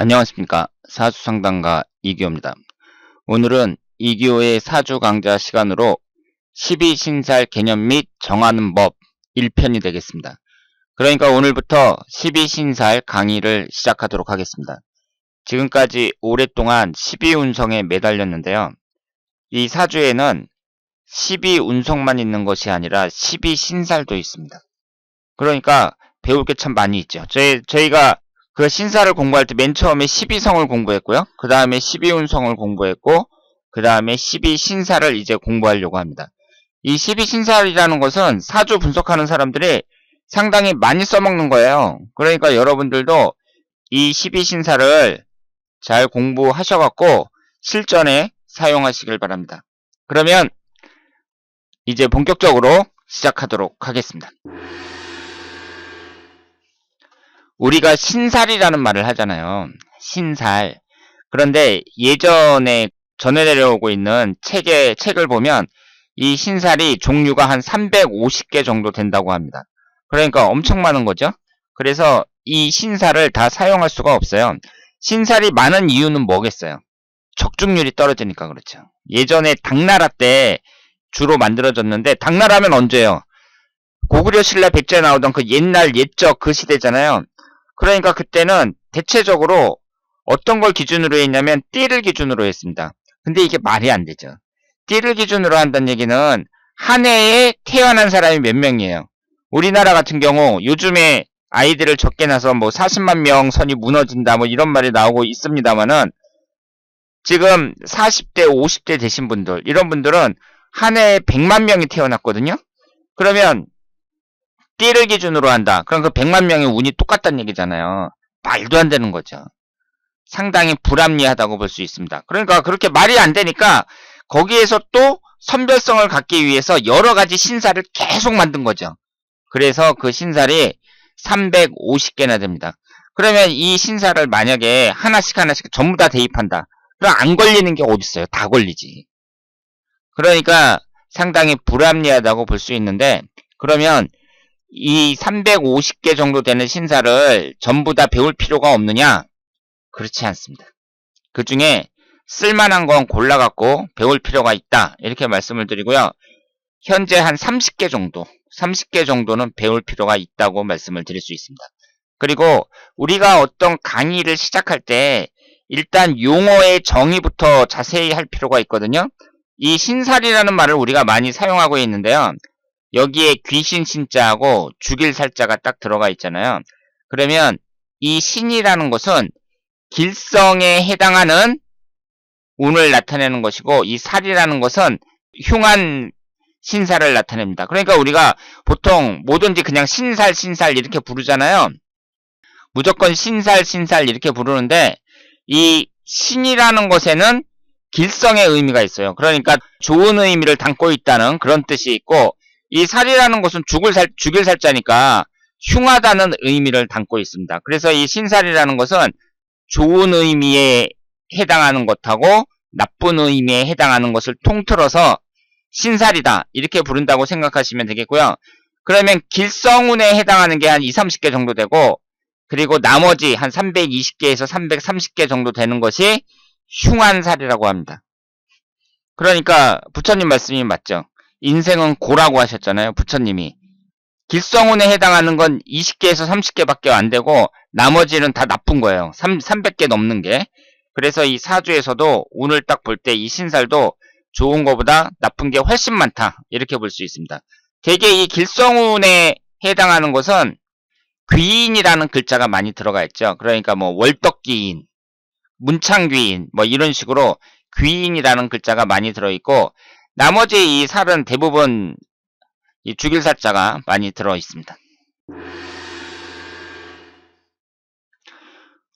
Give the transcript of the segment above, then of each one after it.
안녕하십니까. 사주상담가 이기호입니다. 오늘은 이기호의 사주 강좌 시간으로 12신살 개념 및 정하는 법 1편이 되겠습니다. 그러니까 오늘부터 12신살 강의를 시작하도록 하겠습니다. 지금까지 오랫동안 12운성에 매달렸는데요. 이 사주에는 12운성만 있는 것이 아니라 12신살도 있습니다. 그러니까 배울 게 참 많이 있죠. 저희가 그 신사를 공부할 때 맨 처음에 12성을 공부했고요. 그 다음에 12운성을 공부했고, 그 다음에 12신사를 이제 공부하려고 합니다. 이 12신사이라는 것은 사주 분석하는 사람들이 상당히 많이 써먹는 거예요. 그러니까 여러분들도 이 12신사를 잘 공부하셔갖고 실전에 사용하시길 바랍니다. 그러면 이제 본격적으로 시작하도록 하겠습니다. 우리가 신살이라는 말을 하잖아요. 신살. 그런데 예전에 전해 내려오고 있는 책을 보면 이 신살이 종류가 한 350개 정도 된다고 합니다. 그러니까 엄청 많은 거죠. 그래서 이 신살을 다 사용할 수가 없어요. 신살이 많은 이유는 뭐겠어요? 적중률이 떨어지니까 그렇죠. 예전에 당나라 때 주로 만들어졌는데, 당나라면 언제요? 고구려 신라 백제에 나오던 그 옛날 옛적 그 시대잖아요. 그러니까 그때는 대체적으로 어떤 걸 기준으로 했냐면 띠를 기준으로 했습니다. 근데 이게 말이 안 되죠. 띠를 기준으로 한다는 얘기는 한 해에 태어난 사람이 몇 명이에요. 우리나라 같은 경우 요즘에 아이들을 적게 낳아서 뭐 40만 명 선이 무너진다 뭐 이런 말이 나오고 있습니다만은, 지금 40대 50대 되신 분들, 이런 분들은 한 해에 100만 명이 태어났거든요. 그러면 띠를 기준으로 한다. 그럼 그 100만 명의 운이 똑같다는 얘기잖아요. 말도 안 되는 거죠. 상당히 불합리하다고 볼 수 있습니다. 그러니까 그렇게 말이 안 되니까 거기에서 또 선별성을 갖기 위해서 여러 가지 신살을 계속 만든 거죠. 그래서 그 신살이 350개나 됩니다. 그러면 이 신살을 만약에 하나씩 전부 다 대입한다. 그럼 안 걸리는 게 어딨어요? 다 걸리지. 그러니까 상당히 불합리하다고 볼 수 있는데, 그러면 이 350개 정도 되는 신사를 전부 다 배울 필요가 없느냐? 그렇지 않습니다. 그 중에 쓸만한 건 골라갖고 배울 필요가 있다. 이렇게 말씀을 드리고요. 현재 한 30개 정도는 배울 필요가 있다고 말씀을 드릴 수 있습니다. 그리고 우리가 어떤 강의를 시작할 때 일단 용어의 정의부터 자세히 할 필요가 있거든요. 이 신살이라는 말을 우리가 많이 사용하고 있는데요. 여기에 귀신 신자하고 죽일 살자가 딱 들어가 있잖아요. 그러면 이 신이라는 것은 길성에 해당하는 운을 나타내는 것이고, 이 살이라는 것은 흉한 신살을 나타냅니다. 그러니까 우리가 보통 뭐든지 그냥 신살 이렇게 부르잖아요. 무조건 신살 이렇게 부르는데, 이 신이라는 것에는 길성의 의미가 있어요. 그러니까 좋은 의미를 담고 있다는 그런 뜻이 있고, 이 살이라는 것은 죽일 살자니까 흉하다는 의미를 담고 있습니다. 그래서 이 신살이라는 것은 좋은 의미에 해당하는 것하고 나쁜 의미에 해당하는 것을 통틀어서 신살이다 이렇게 부른다고 생각하시면 되겠고요. 그러면 길성운에 해당하는 게 한 20, 30개 정도 되고, 그리고 나머지 한 320개에서 330개 정도 되는 것이 흉한 살이라고 합니다. 그러니까 부처님 말씀이 맞죠. 인생은 고라고 하셨잖아요. 부처님이. 길성운에 해당하는 건 20개에서 30개밖에 안 되고 나머지는 다 나쁜 거예요. 300개 넘는 게. 그래서 이 사주에서도 운을 딱 볼 때 이 신살도 좋은 거보다 나쁜 게 훨씬 많다. 이렇게 볼 수 있습니다. 대개 이 길성운에 해당하는 것은 귀인이라는 글자가 많이 들어가 있죠. 그러니까 뭐 월덕귀인, 문창귀인 뭐 이런 식으로 귀인이라는 글자가 많이 들어있고, 나머지 이 살은 대부분 이 죽일 살자가 많이 들어 있습니다.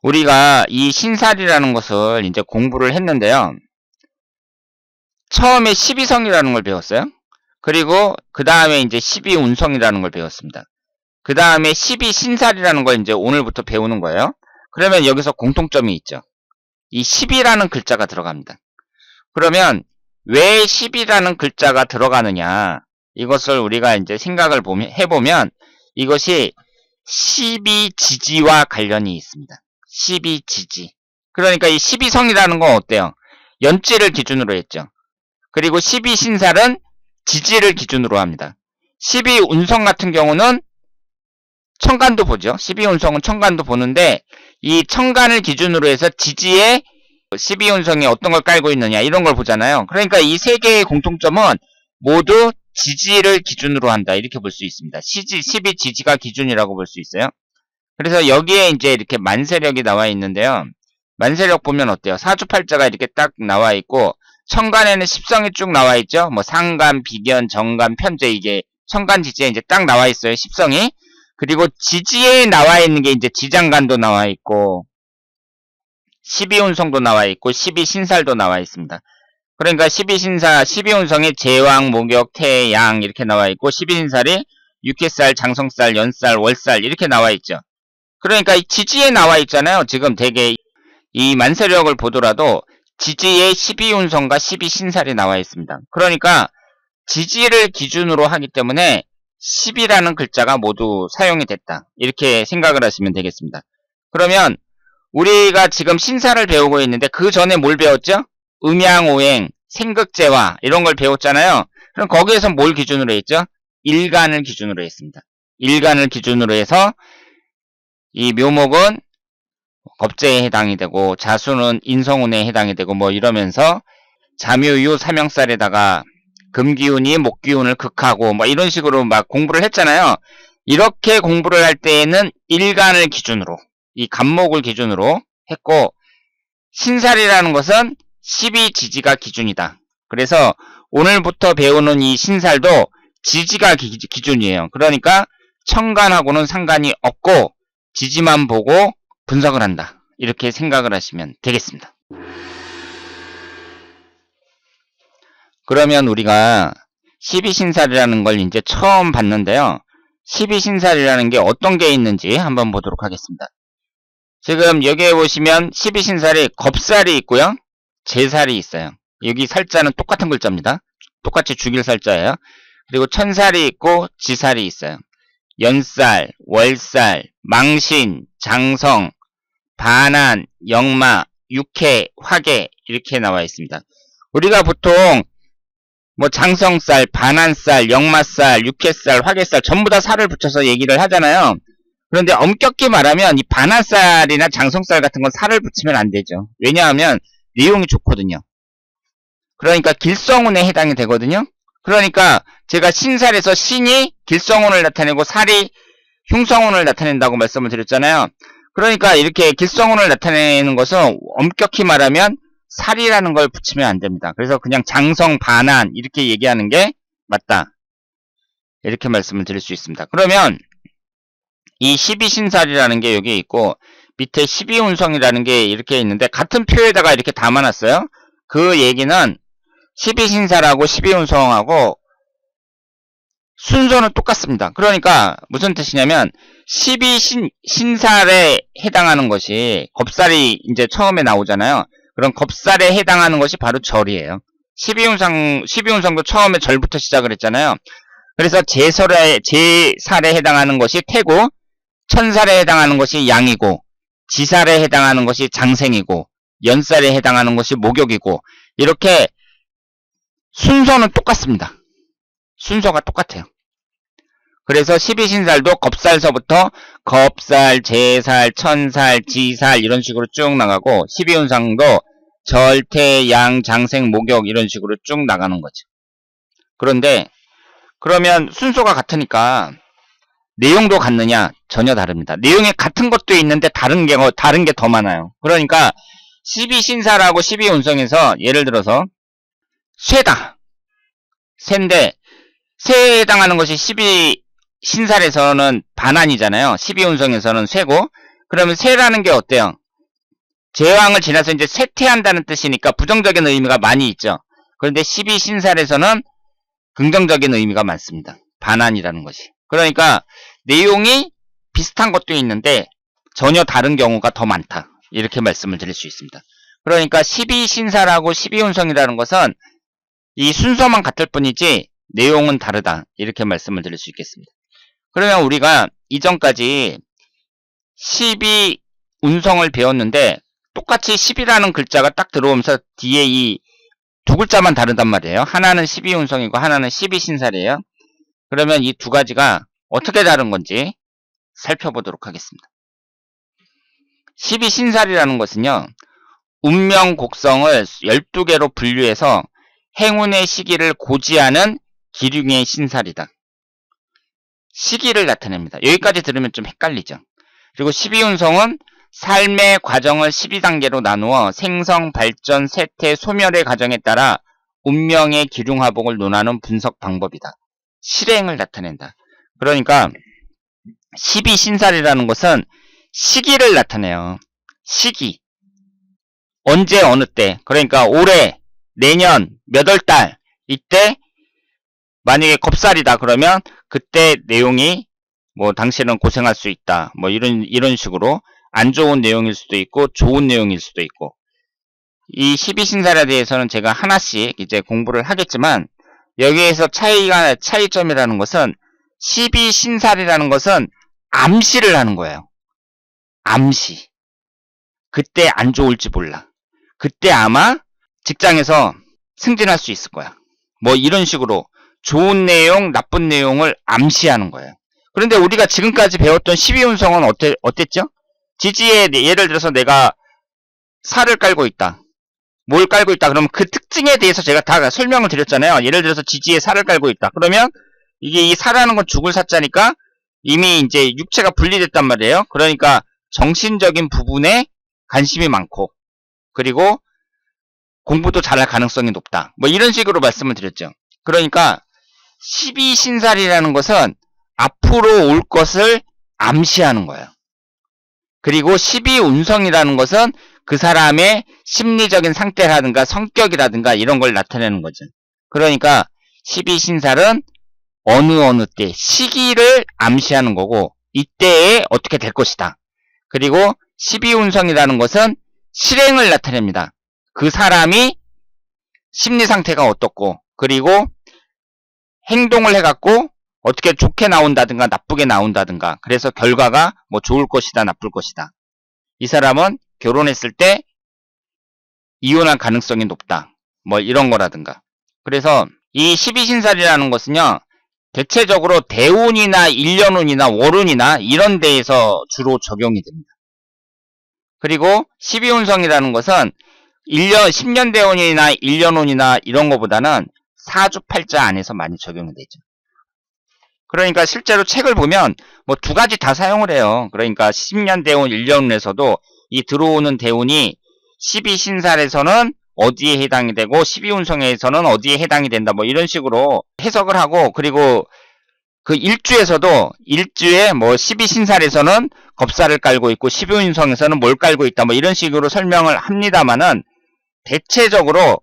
우리가 이 신살이라는 것을 이제 공부를 했는데요. 처음에 12성이라는 걸 배웠어요. 그리고 그 다음에 이제 12운성이라는 걸 배웠습니다. 그 다음에 12신살이라는 걸 이제 오늘부터 배우는 거예요. 그러면 여기서 공통점이 있죠. 이 10이라는 글자가 들어갑니다. 그러면 왜 10이라는 글자가 들어가느냐, 이것을 우리가 이제 생각을 해보면 이것이 12지지와 관련이 있습니다. 12지지. 그러니까 이 12성이라는 건 어때요? 연지를 기준으로 했죠. 그리고 12신살은 지지를 기준으로 합니다. 12운성 같은 경우는 천간도 보죠. 12운성은 천간도 보는데 이 천간을 기준으로 해서 지지에 12운성이 어떤 걸 깔고 있느냐 이런 걸 보잖아요. 그러니까 이 세 개의 공통점은 모두 지지를 기준으로 한다. 이렇게 볼 수 있습니다. 12지지가 기준이라고 볼 수 있어요. 그래서 여기에 이제 이렇게 만세력이 나와 있는데요. 만세력 보면 어때요? 사주팔자가 이렇게 딱 나와 있고 천간에는 십성이 쭉 나와 있죠. 뭐 상간, 비견, 정간, 편재 이게 천간 지지에 이제 딱 나와 있어요. 십성이. 그리고 지지에 나와 있는 게 이제 지장간도 나와 있고 12운성도 나와 있고 12신살도 나와 있습니다. 그러니까 12신사, 12운성이 제왕, 목욕, 태, 양 이렇게 나와 있고 12신살이 육해살, 장성살, 연살, 월살 이렇게 나와 있죠. 그러니까 이 지지에 나와 있잖아요. 지금 되게 이 만세력을 보더라도 지지에 12운성과 12신살이 나와 있습니다. 그러니까 지지를 기준으로 하기 때문에 10이라는 글자가 모두 사용이 됐다. 이렇게 생각을 하시면 되겠습니다. 그러면 우리가 지금 신사를 배우고 있는데 그 전에 뭘 배웠죠? 음양오행, 생극제화 이런 걸 배웠잖아요. 그럼 거기에서 뭘 기준으로 했죠? 일간을 기준으로 했습니다. 일간을 기준으로 해서 이 묘목은 겁재에 해당이 되고 자수는 인성운에 해당이 되고 뭐 이러면서 자묘유 삼형살에다가 금기운이 목기운을 극하고 뭐 이런 식으로 막 공부를 했잖아요. 이렇게 공부를 할 때에는 일간을 기준으로 이 간목을 기준으로 했고 신살이라는 것은 12지지가 기준이다. 그래서 오늘부터 배우는 이 신살도 지지가 기준이에요. 그러니까 천간하고는 상관이 없고 지지만 보고 분석을 한다. 이렇게 생각을 하시면 되겠습니다. 그러면 우리가 12신살이라는 걸 이제 처음 봤는데요. 12신살이라는 게 어떤 게 있는지 한번 보도록 하겠습니다. 지금 여기에 보시면 12신살이 겁살이 있고요. 제살이 있어요. 여기 살자는 똑같은 글자입니다. 똑같이 죽일 살자예요. 그리고 천살이 있고 지살이 있어요. 연살, 월살, 망신, 장성, 반한, 역마, 육해, 화계 이렇게 나와 있습니다. 우리가 보통 뭐 장성살, 반한살, 역마살, 육해살, 화계살 전부 다 살을 붙여서 얘기를 하잖아요. 그런데 엄격히 말하면 이 반한살이나 장성살 같은 건 살을 붙이면 안 되죠. 왜냐하면 내용이 좋거든요. 그러니까 길성운에 해당이 되거든요. 그러니까 제가 신살에서 신이 길성운을 나타내고 살이 흉성운을 나타낸다고 말씀을 드렸잖아요. 그러니까 이렇게 길성운을 나타내는 것은 엄격히 말하면 살이라는 걸 붙이면 안 됩니다. 그래서 그냥 장성, 반한 이렇게 얘기하는 게 맞다. 이렇게 말씀을 드릴 수 있습니다. 그러면 이 12신살이라는 게 여기 있고 밑에 12운성이라는 게 이렇게 있는데 같은 표에다가 이렇게 담아놨어요. 그 얘기는 12신살하고 12운성하고 순서는 똑같습니다. 그러니까 무슨 뜻이냐면 12신살에 해당하는 것이 겁살이 이제 처음에 나오잖아요. 그럼 겁살에 해당하는 것이 바로 절이에요. 12운성도 처음에 절부터 시작을 했잖아요. 그래서 제살에 해당하는 것이 태고, 천살에 해당하는 것이 양이고, 지살에 해당하는 것이 장생이고, 연살에 해당하는 것이 목욕이고, 이렇게 순서는 똑같습니다. 순서가 똑같아요. 그래서 12신살도 겁살서부터 겁살, 제살, 천살, 지살 이런 식으로 쭉 나가고 12운상도 절, 태, 양, 장생, 목욕 이런 식으로 쭉 나가는 거죠. 그런데 그러면 순서가 같으니까 내용도 같느냐? 전혀 다릅니다. 내용이 같은 것도 있는데 다른 게 더 많아요. 그러니까 12신살하고 12운성에서 예를 들어서 쇠다. 쇠인데 쇠에 해당하는 것이 12신살에서는 반한이잖아요. 12운성에서는 쇠고 그러면 쇠라는 게 어때요? 제왕을 지나서 이제 쇠퇴한다는 뜻이니까 부정적인 의미가 많이 있죠. 그런데 12신살에서는 긍정적인 의미가 많습니다. 반한이라는 것이. 그러니까 내용이 비슷한 것도 있는데 전혀 다른 경우가 더 많다. 이렇게 말씀을 드릴 수 있습니다. 그러니까 12신살하고 12운성이라는 것은 이 순서만 같을 뿐이지 내용은 다르다. 이렇게 말씀을 드릴 수 있겠습니다. 그러면 우리가 이전까지 운성을 배웠는데 똑같이 10이라는 글자가 딱 들어오면서 뒤에 이 두 글자만 다르단 말이에요. 하나는 12운성이고 하나는 12신살이에요. 그러면 이 두 가지가 어떻게 다른 건지 살펴보도록 하겠습니다. 12신살이라는 것은요. 운명 곡성을 12개로 분류해서 행운의 시기를 고지하는 기륭의 신살이다. 시기를 나타냅니다. 여기까지 들으면 좀 헷갈리죠. 그리고 12운성은 삶의 과정을 12단계로 나누어 생성, 발전, 쇠퇴, 소멸의 과정에 따라 운명의 기륭화복을 논하는 분석 방법이다. 실행을 나타낸다. 그러니까 12신살이라는 것은 시기를 나타내요. 시기. 언제 어느 때. 그러니까 올해, 내년, 몇 월 달. 이때 만약에 겁살이다 그러면 그때 내용이 뭐 당신은 고생할 수 있다. 뭐 이런 식으로 안 좋은 내용일 수도 있고 좋은 내용일 수도 있고. 이 12신살에 대해서는 제가 하나씩 이제 공부를 하겠지만 여기에서 차이점이라는 것은 12신살이라는 것은 암시를 하는 거예요. 암시. 그때 안 좋을지 몰라. 그때 아마 직장에서 승진할 수 있을 거야. 뭐 이런 식으로 좋은 내용, 나쁜 내용을 암시하는 거예요. 그런데 우리가 지금까지 배웠던 12운성은 어땠죠? 지지에 예를 들어서 내가 살을 깔고 있다. 뭘 깔고 있다. 그러면 그 특징에 대해서 제가 다 설명을 드렸잖아요. 예를 들어서 지지에 살을 깔고 있다. 그러면 이게 이 살하는 건 죽을 사자니까 이미 이제 육체가 분리됐단 말이에요. 그러니까 정신적인 부분에 관심이 많고 그리고 공부도 잘할 가능성이 높다. 뭐 이런 식으로 말씀을 드렸죠. 그러니까 12신살이라는 것은 앞으로 올 것을 암시하는 거예요. 그리고 12운성이라는 것은 그 사람의 심리적인 상태라든가 성격이라든가 이런 걸 나타내는 거죠. 그러니까 12신살은 어느 때 시기를 암시하는 거고 이때에 어떻게 될 것이다. 그리고 12운성이라는 것은 실행을 나타냅니다. 그 사람이 심리 상태가 어떻고 그리고 행동을 해갖고 어떻게 좋게 나온다든가 나쁘게 나온다든가 그래서 결과가 뭐 좋을 것이다 나쁠 것이다. 이 사람은 결혼했을 때 이혼할 가능성이 높다. 뭐 이런 거라든가. 그래서 이 12신살이라는 것은요. 대체적으로 대운이나 일년운이나 월운이나 이런 데에서 주로 적용이 됩니다. 그리고 12운성이라는 것은 10년 대운이나 1년운이나 이런 거보다는 사주팔자 안에서 많이 적용이 되죠. 그러니까 실제로 책을 보면 뭐 두 가지 다 사용을 해요. 그러니까 10년 대운, 1년운에서도 이 들어오는 대운이 12신살에서는 어디에 해당이 되고 12운성에서는 어디에 해당이 된다. 뭐 이런 식으로 해석을 하고 그리고 그 일주에서도 일주에 뭐 12신살에서는 겁살을 깔고 있고 12운성에서는 뭘 깔고 있다. 뭐 이런 식으로 설명을 합니다만은 대체적으로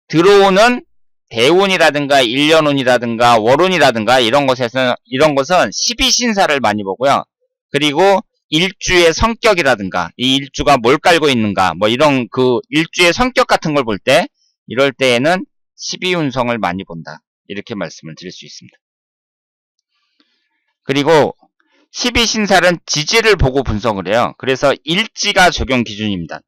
들어오는 대운이라든가 일년운이라든가 월운이라든가 이런 것은 12신살을 많이 보고요. 그리고 일주의 성격이라든가 이 일주가 뭘 깔고 있는가 뭐 이런 그 일주의 성격 같은 걸 볼 때 이럴 때에는 12운성을 많이 본다. 이렇게 말씀을 드릴 수 있습니다. 그리고 12신살은 지지를 보고 분석을 해요. 그래서 일지가 적용 기준입니다.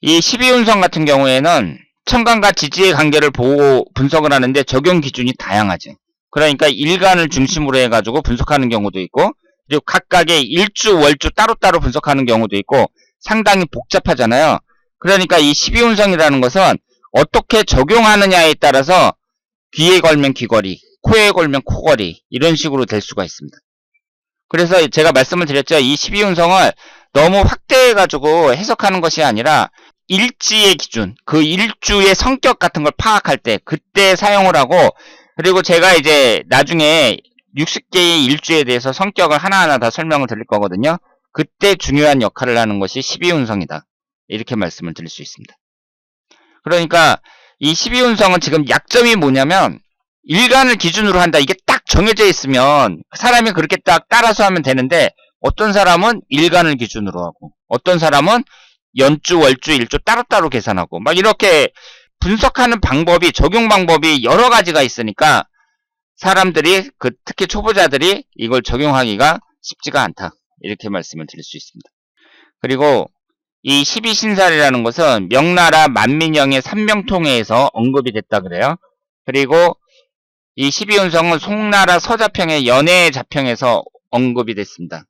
이 12운성 같은 경우에는 천간과 지지의 관계를 보고 분석을 하는데 적용 기준이 다양하죠. 그러니까 일간을 중심으로 해가지고 분석하는 경우도 있고 그리고 각각의 일주, 월주 따로따로 분석하는 경우도 있고 상당히 복잡하잖아요. 그러니까 이 12운성이라는 것은 어떻게 적용하느냐에 따라서 귀에 걸면 귀걸이, 코에 걸면 코걸이 이런 식으로 될 수가 있습니다. 그래서 제가 말씀을 드렸죠. 이 12운성을 너무 확대해가지고 해석하는 것이 아니라 일지의 기준, 그 일주의 성격 같은 걸 파악할 때 그때 사용을 하고 그리고 제가 이제 나중에 60개의 일주에 대해서 성격을 하나하나 다 설명을 드릴 거거든요. 그때 중요한 역할을 하는 것이 12운성이다. 이렇게 말씀을 드릴 수 있습니다. 그러니까 이 12운성은 지금 약점이 뭐냐면 일간을 기준으로 한다. 이게 딱 정해져 있으면 사람이 그렇게 딱 따라서 하면 되는데 어떤 사람은 일간을 기준으로 하고 어떤 사람은 연주, 월주, 일주 따로따로 계산하고 막 이렇게 분석하는 방법이 적용 방법이 여러 가지가 있으니까 사람들이 특히 초보자들이 이걸 적용하기가 쉽지가 않다. 이렇게 말씀을 드릴 수 있습니다. 그리고 이 12신살이라는 것은 명나라 만민영의 삼명통해에서 언급이 됐다 그래요. 그리고 이 12운성은 송나라 서자평의 연해자평에서 언급이 됐습니다.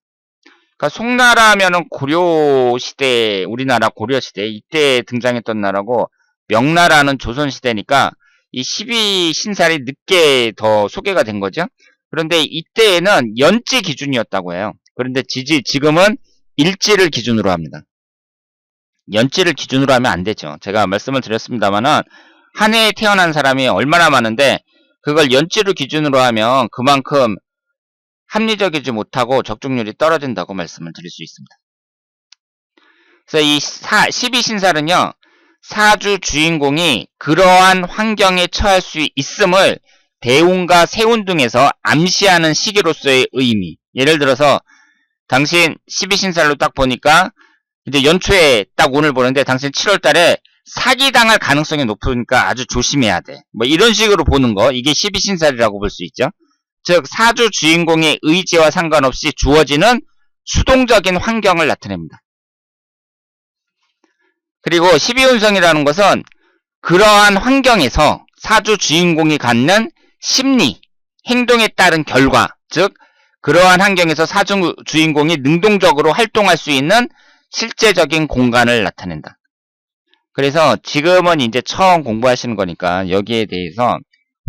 그러니까 송나라면은 고려시대, 우리나라 고려시대 이때 등장했던 나라고, 명나라는 조선시대니까 이 12신살이 늦게 더 소개가 된 거죠. 그런데 이때에는 연지 기준이었다고 해요. 그런데 지금은 일지를 기준으로 합니다. 연지를 기준으로 하면 안 되죠. 제가 말씀을 드렸습니다만은 한 해에 태어난 사람이 얼마나 많은데 그걸 연지를 기준으로 하면 그만큼 합리적이지 못하고 적중률이 떨어진다고 말씀을 드릴 수 있습니다. 그래서 이 12신살은요, 사주 주인공이 그러한 환경에 처할 수 있음을 대운과 세운 등에서 암시하는 시기로서의 의미. 예를 들어서 당신 12신살로 딱 보니까 이제 연초에 딱 운을 보는데 당신 7월 달에 사기당할 가능성이 높으니까 아주 조심해야 돼. 뭐 이런 식으로 보는 거, 이게 12신살이라고 볼 수 있죠. 즉 사주 주인공의 의지와 상관없이 주어지는 수동적인 환경을 나타냅니다. 그리고 12운성이라는 것은 그러한 환경에서 사주 주인공이 갖는 심리, 행동에 따른 결과, 즉 그러한 환경에서 사주 주인공이 능동적으로 활동할 수 있는 실제적인 공간을 나타낸다. 그래서 지금은 이제 처음 공부하시는 거니까 여기에 대해서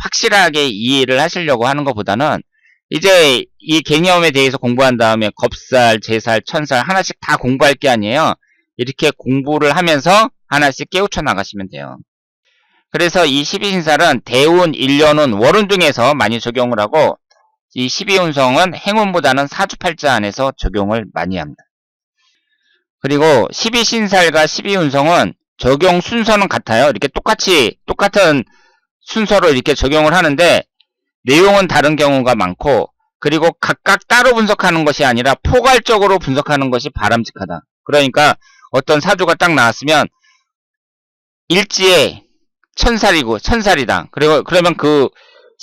확실하게 이해를 하시려고 하는 것보다는 이제 이 개념에 대해서 공부한 다음에 겁살, 제살, 천살 하나씩 다 공부할 게 아니에요. 이렇게 공부를 하면서 하나씩 깨우쳐 나가시면 돼요. 그래서 이 12신살은 대운, 일련운, 월운 등에서 많이 적용을 하고, 이 12운성은 행운보다는 사주팔자 안에서 적용을 많이 합니다. 그리고 12신살과 12운성은 적용 순서는 같아요. 이렇게 똑같은 순서로 이렇게 적용을 하는데 내용은 다른 경우가 많고, 그리고 각각 따로 분석하는 것이 아니라 포괄적으로 분석하는 것이 바람직하다. 그러니까 어떤 사주가 딱 나왔으면 일지에 천살이다. 그러면 그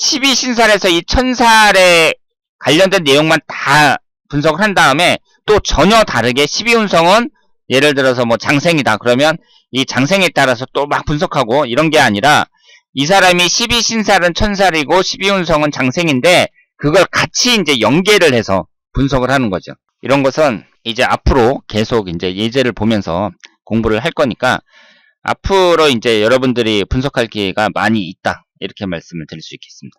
12신살에서 이 천살에 관련된 내용만 다 분석을 한 다음에 또 전혀 다르게 12운성은 예를 들어서 뭐 장생이다. 그러면 이 장생에 따라서 또 막 분석하고 이런 게 아니라 이 사람이 12신살은 천살이고 12운성은 장생인데 그걸 같이 이제 연계를 해서 분석을 하는 거죠. 이런 것은 이제 앞으로 계속 이제 예제를 보면서 공부를 할 거니까 앞으로 이제 여러분들이 분석할 기회가 많이 있다. 이렇게 말씀을 드릴 수 있겠습니다.